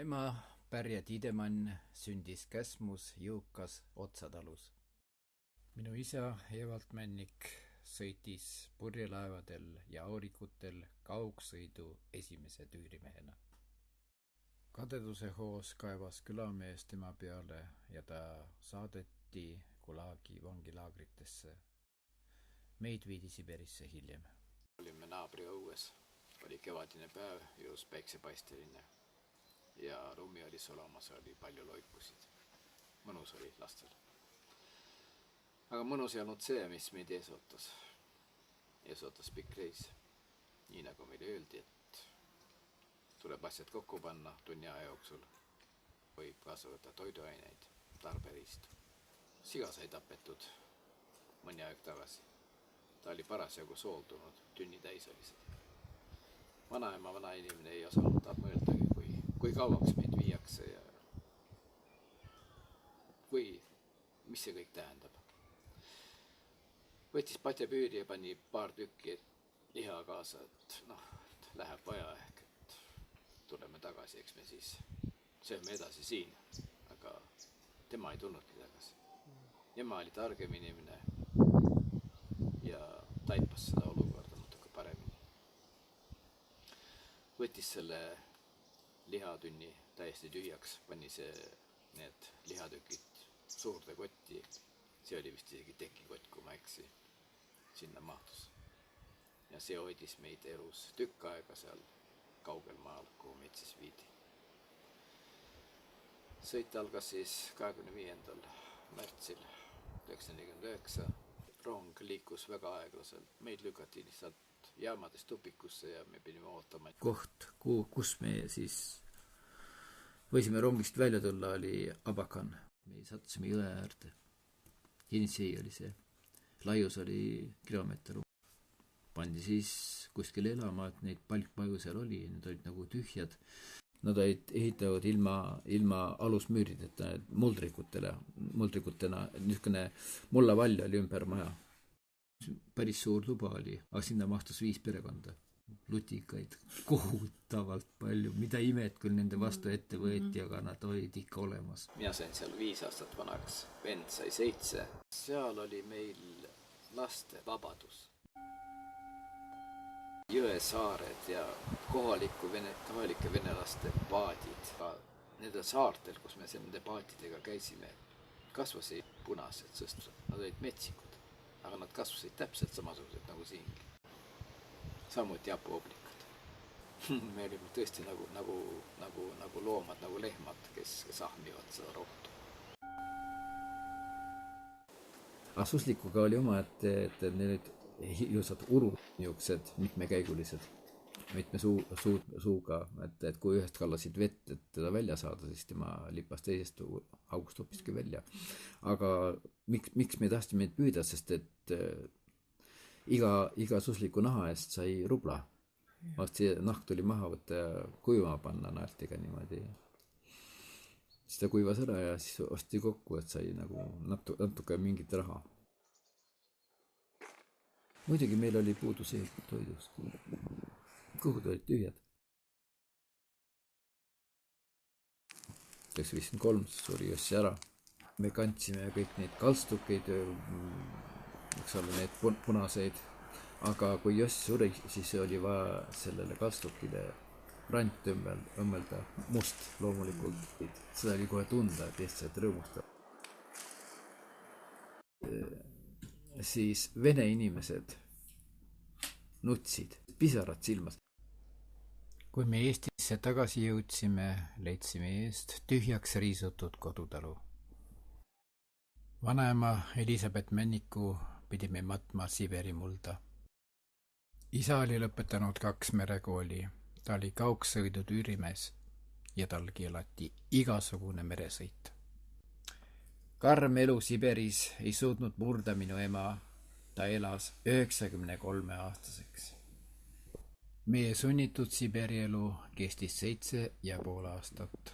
ema Pärja Tiidemann sündis Käsmus jõukas Otsatalus. Minu isa Evald Männik sõitis purjelaevadel ja aurikutel kaugsõidu esimese tüürimehena. Kadeduse hoos kaevas külamees tema peale ja ta saadeti Gulagi vangilaagritesse. Meid viidi Siberisse hiljem. Olime naabri õues, oli kevadine päev, just päiksepaisteline ja rumi oli sulamas, oli palju loikusid. Mõnus oli lastel. Aga mõnus ei olnud see, mis meid eesotas. Eesotas pikk reis. Nii nagu meile öeldi, et tuleb asjad kokku panna tunni aja jooksul. Võib kaasa võtta toiduaineid, tarberiistu. Siga sai tapetud mõni aeg tagasi. Ta oli parasjagu sooldunud, tünni täis oli seda. Vanaema, vanainimene ei osanud mõeldagi, kui kauaks meid viiakse ja mis see kõik tähendab. Võttis patjapüüri ja pani paar tükki liha kaasa, et läheb vaja ehk, et tuleme tagasi, eks me siis sööme edasi siin, aga tema ei tulnudki tagasi. Ema oli targem inimene ja taipas seda olukorda natuke paremini. Võttis selle lihatünni täiesti tühjaks, pani need lihatükid suurde kotti. See oli vist isegi tekikott, kui ma eksi. Sinna mahtus. Ja see hoidis meid elus tükk aega seal kaugel maal, kuhu meid siis viidi. Sõit algas siis 25. märtsil 1949. Rong liikus väga aeglaselt. Meid lükati lihtsalt jaamadest tupikusse ja me pidime ootama. Koht, kus me siis võisime rongist välja tulla, oli Abakan. Me sattusime jõe äärde. Hinisei oli see. Laius oli kilomeeter. Pandi siis kuskil elama, et neid palkmaju seal oli. Need olid nagu tühjad. Nad olid ehitavad ilma alusmüürideta muldrikutena. Niisugune mullavall oli ümber maja. Päris suur tuba oli, aga sinna mahtus 5 perekonda. Lutikaid kohutavalt palju. Mida imet küll nende vastu ette võeti, aga nad olid ikka olemas. Mina sain seal 5 aastat vanaks. Vend sai 7. Seal oli meil laste vabadus. Jõesaared ja kohalike venelaste paadid. Nende saartel, kus me nende paatidega käisime, kasvasid punased sõstrad. Nad olid metsikud, aga nad kasvasid täpselt samasugused nagu siingi. Samuti hapuoblikad. Me olime tõesti nagu loomad, nagu lehmad, kes ahmivad seda rohtu. Asuslikuga oli oma, et need ilusad urud, niisugused mitmekäigulised, mitme suuga, et kui ühest kallasid vett, et teda välja saada, siis tema lipas teisest august hoopiski välja. Aga miks me tahtsime neid püüda, sest et iga susliku naha eest sai rubla. See nahk tuli maha võtta ja kuivama panna naeltega niimoodi. Siis ta kuivas ära ja siis osti kokku, et sai nagu natuke mingit raha. Muidugi meil oli puudu see toidust. Kuhud olid tühjad. 1953 suri Jossi ära. Me kandsime kõik neid kalstukeid, eks ole, need punaseid. Aga kui Joss suri, siis oli vaja sellele kalstukile rant õmmelda. Must loomulikult. Seda oli kohe tunda, et lihtsalt rõõmustab. Siis vene inimesed nutsid, pisarad silmas. Kui me Eestisse tagasi jõudsime, leidsime eest tühjaks riisutud kodutalu. Vanaema Elisabeth Männiku pidime matma Siberi mulda. Isa oli lõpetanud 2 merekooli. Ta oli kaugsõidu tüürimees ja tal keelati igasugune meresõit. Karm elu Siberis ei suutnud murda minu ema. Ta elas 93-aastaseks. Meie sunnitud Siberi elu kestis 7,5 aastat.